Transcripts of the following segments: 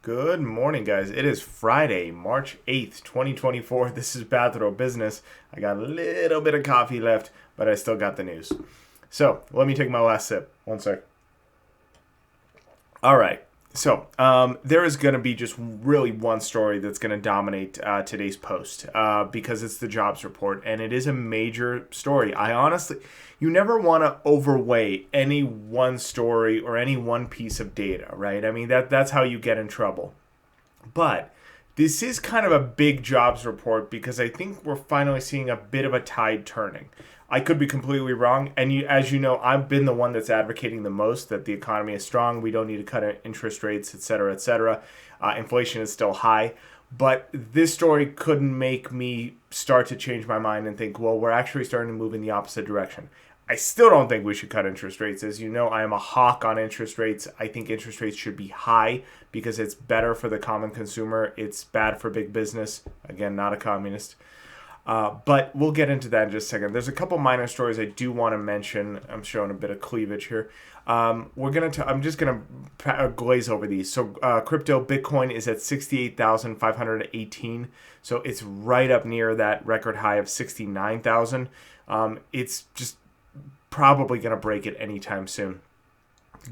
Good morning, guys. It is Friday, March 8th, 2024. This is Bathrow Business. I got a little bit of coffee left, but I still got the news. So, let me take my last sip. One sec. All right. So, there is going to be just really one story that's going to dominate today's post because it's the jobs report, and it is a major story. You never want to overweigh any one story or any one piece of data, right? I mean, that's how you get in trouble. But this is kind of a big jobs report because I think we're finally seeing a bit of a tide turning. I could be completely wrong, and as you know, I've been the one that's advocating the most that the economy is strong. We don't need to cut interest rates, et cetera, et cetera. Inflation is still high, but this story couldn't make me start to change my mind and think, well, we're actually starting to move in the opposite direction. I still don't think we should cut interest rates. As you know, I am a hawk on interest rates. I think interest rates should be high because it's better for the common consumer. It's bad for big business. Again, not a communist. But we'll get into that in just a second. There's a couple minor stories I do want to mention. I'm showing a bit of cleavage here. I'm just gonna glaze over these. So, crypto Bitcoin is at 68,518. So it's right up near that record high of 69,000. It's just probably gonna break it anytime soon.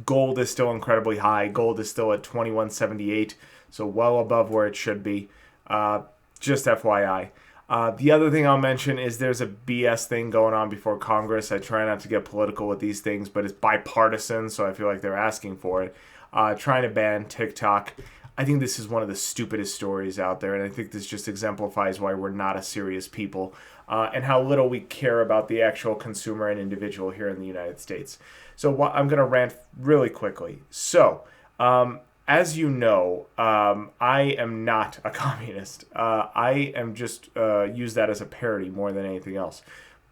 Gold is still incredibly high. Gold is still at 2178, so well above where it should be. Just FYI. The other thing I'll mention is there's a BS thing going on before Congress. I try not to get political with these things, but it's bipartisan, so I feel like they're asking for it. Trying to ban TikTok. I think this is one of the stupidest stories out there, and I think this just exemplifies why we're not a serious people and how little we care about the actual consumer and individual here in the United States. So I'm going to rant really quickly. So, as you know, I am not a communist. I am just use that as a parody more than anything else.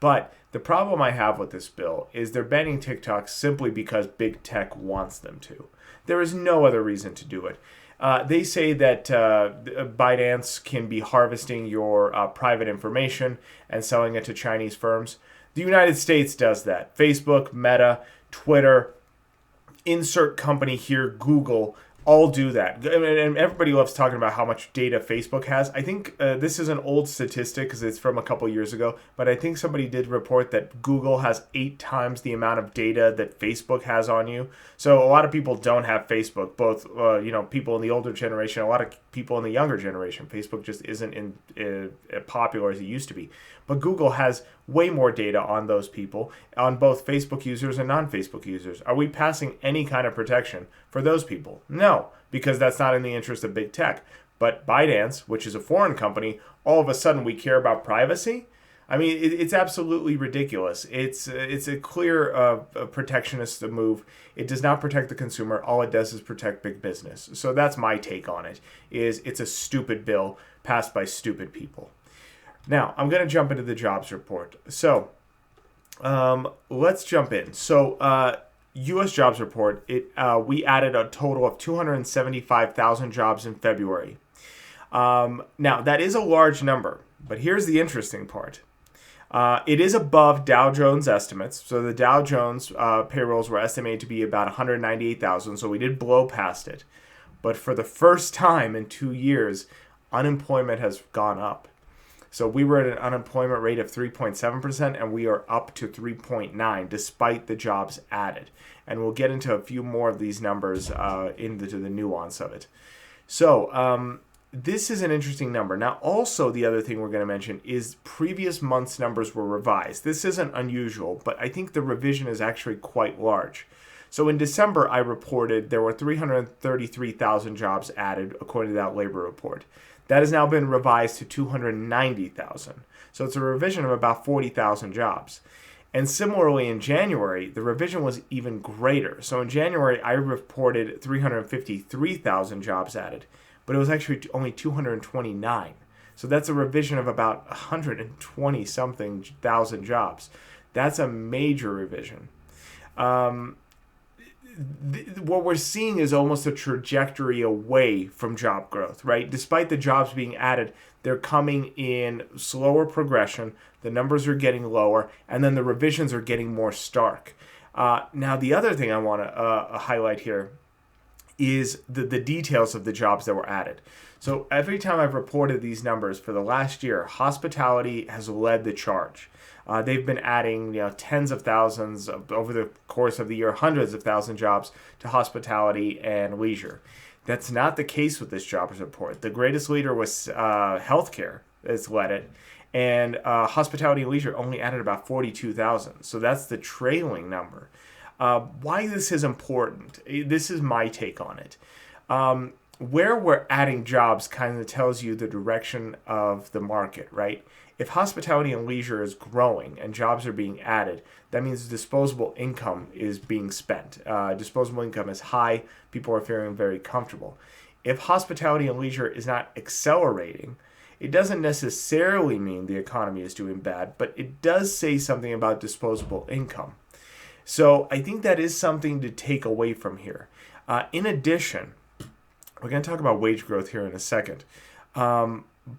But the problem I have with this bill is they're banning TikTok simply because big tech wants them to. There is no other reason to do it. They say that ByteDance can be harvesting your private information and selling it to Chinese firms. The United States does that. Facebook, Meta, Twitter, insert company here, Google, all do that. And everybody loves talking about how much data Facebook has. I think this is an old statistic because it's from a couple years ago, but I think somebody did report that Google has 8 times the amount of data that Facebook has on you. So a lot of people don't have Facebook, both people in the older generation, a lot of people in the younger generation. Facebook just isn't popular as it used to be. But Google has way more data on those people, on both Facebook users and non-Facebook users. Are we passing any kind of protection for those people? No, because that's not in the interest of big tech. But ByteDance, which is a foreign company, all of a sudden we care about privacy? I mean, it's absolutely ridiculous. It's a clear protectionist move. It does not protect the consumer. All it does is protect big business. So that's my take on it, is it's a stupid bill passed by stupid people. Now, I'm going to jump into the jobs report. So, let's jump in. So, U.S. jobs report, we added a total of 275,000 jobs in February. Now, that is a large number, but here's the interesting part. It is above Dow Jones estimates. So the Dow Jones payrolls were estimated to be about 198,000, so we did blow past it. But for the first time in 2 years, unemployment has gone up. So we were at an unemployment rate of 3.7%, and we are up to 3.9% despite the jobs added. And we'll get into a few more of these numbers into the nuance of it. So this is an interesting number. Now, also the other thing we're going to mention is previous month's numbers were revised. This isn't unusual, but I think the revision is actually quite large. So in December, I reported there were 333,000 jobs added according to that labor report. That has now been revised to 290,000. So it's a revision of about 40,000 jobs. And similarly, in January, the revision was even greater. So in January, I reported 353,000 jobs added, but it was actually only 229. So that's a revision of about 120 something thousand jobs. That's a major revision. What we're seeing is almost a trajectory away from job growth, right? Despite the jobs being added, they're coming in slower progression. The numbers are getting lower, and then the revisions are getting more stark. Now, the other thing I want to highlight here is the details of the jobs that were added. So every time I've reported these numbers for the last year, hospitality has led the charge. They've been adding, tens of thousands over the course of the year, hundreds of thousands jobs to hospitality and leisure. That's not the case with this jobs report. The greatest leader was healthcare that's led it, and hospitality and leisure only added about 42,000. So that's the trailing number. Why this is important, this is my take on it. Where we're adding jobs kind of tells you the direction of the market, right? If hospitality and leisure is growing and jobs are being added, that means disposable income is being spent. Disposable income is high. People are feeling very comfortable. If hospitality and leisure is not accelerating, it doesn't necessarily mean the economy is doing bad, but it does say something about disposable income. So I think that is something to take away from here. In addition, we're going to talk about wage growth here in a second.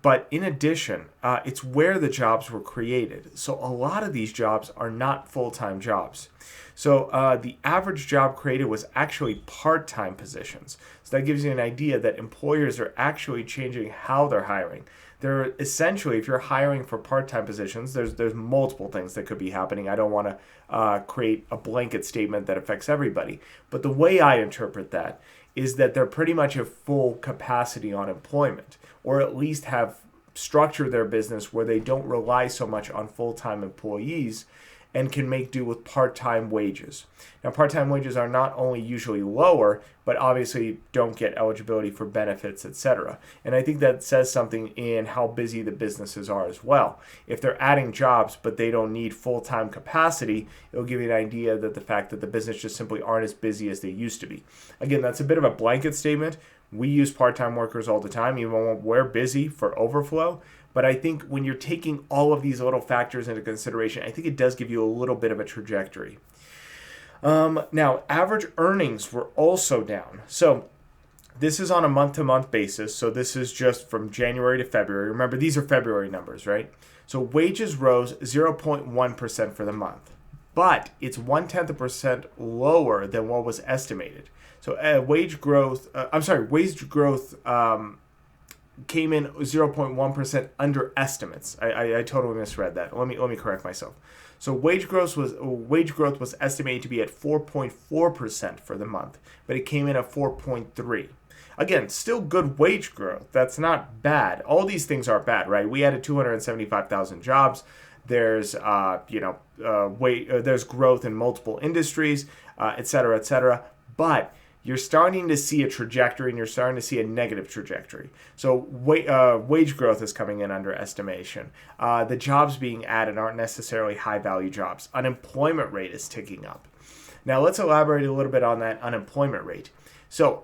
But in addition, it's where the jobs were created. So a lot of these jobs are not full-time jobs. So the average job created was actually part-time positions. So that gives you an idea that employers are actually changing how they're hiring. They're essentially, if you're hiring for part-time positions, there's multiple things that could be happening. I don't want to create a blanket statement that affects everybody. But the way I interpret that is that they're pretty much at full capacity on employment, or at least have structured their business where they don't rely so much on full-time employees and can make do with part-time wages. Now, part-time wages are not only usually lower, but obviously don't get eligibility for benefits, etc. And I think that says something in how busy the businesses are as well. If they're adding jobs, but they don't need full-time capacity, it'll give you an idea that the fact that the business just simply aren't as busy as they used to be. Again, that's a bit of a blanket statement. We use part-time workers all the time, even when we're busy for overflow. But I think when you're taking all of these little factors into consideration, I think it does give you a little bit of a trajectory. Now, average earnings were also down. So this is on a month-to-month basis. So this is just from January to February. Remember, these are February numbers, right? So wages rose 0.1% for the month. But it's 0.1% lower than what was estimated. So wage growth came in 0.1% under estimates. I totally misread that. Let me correct myself. So wage growth was estimated to be at 4.4% for the month, but it came in at 4.3%. Again, still good wage growth. That's not bad. All these things are bad, right? We added 275,000 jobs. There's there's growth in multiple industries, et cetera, but you're starting to see a trajectory, and you're starting to see a negative trajectory. So wage growth is coming in under estimation. The jobs being added aren't necessarily high-value jobs. Unemployment rate is ticking up. Now, let's elaborate a little bit on that unemployment rate. So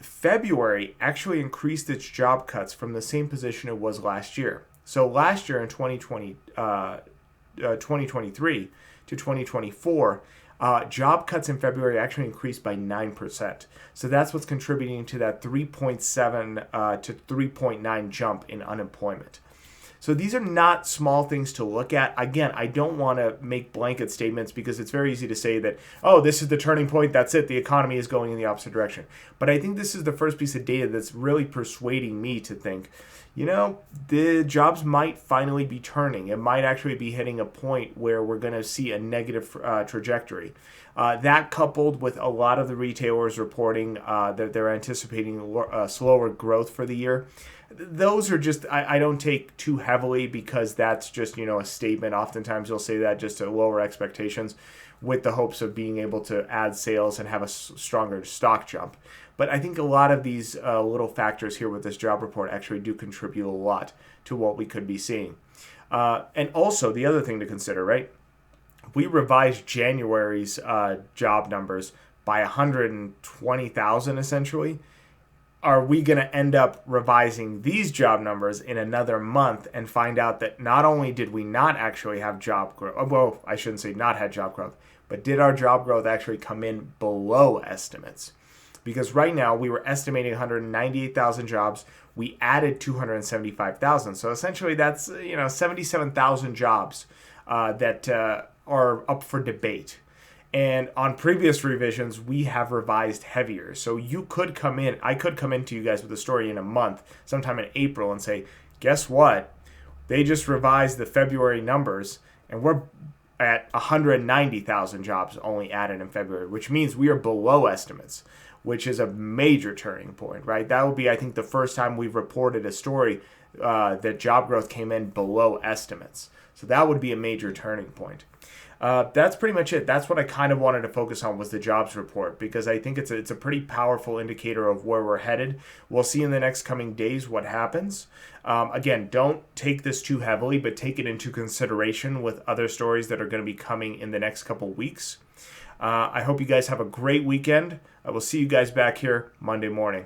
February actually increased its job cuts from the same position it was last year. So last year in 2023 to 2024, job cuts in February actually increased by 9%. So that's what's contributing to that 3.7 to 3.9 jump in unemployment. So these are not small things to look at. Again, I don't want to make blanket statements because it's very easy to say that, oh, this is the turning point, that's it, the economy is going in the opposite direction. But I think this is the first piece of data that's really persuading me to think, the jobs might finally be turning. It might actually be hitting a point where we're going to see a negative trajectory. That coupled with a lot of the retailers reporting that they're anticipating slower growth for the year, those are just, I don't take too heavily because that's just, a statement. Oftentimes you'll say that just to lower expectations with the hopes of being able to add sales and have a stronger stock jump. But I think a lot of these little factors here with this job report actually do contribute a lot to what we could be seeing. And also the other thing to consider, right? We revised January's job numbers by 120,000 essentially. Are we going to end up revising these job numbers in another month and find out that not only did we not actually have job growth, well, I shouldn't say not had job growth, but did our job growth actually come in below estimates? Because right now we were estimating 198,000 jobs. We added 275,000. So essentially that's 77,000 jobs that are up for debate. And on previous revisions, we have revised heavier. So I could come into you guys with a story in a month, sometime in April, and say, guess what? They just revised the February numbers, and we're at 190,000 jobs only added in February, which means we are below estimates, which is a major turning point, right? That will be, I think, the first time we've reported a story that job growth came in below estimates. So that would be a major turning point. That's pretty much it. That's what I kind of wanted to focus on was the jobs report, because I think it's a pretty powerful indicator of where we're headed. We'll see in the next coming days what happens. Again, don't take this too heavily, but take it into consideration with other stories that are going to be coming in the next couple weeks. I hope you guys have a great weekend. I will see you guys back here Monday morning.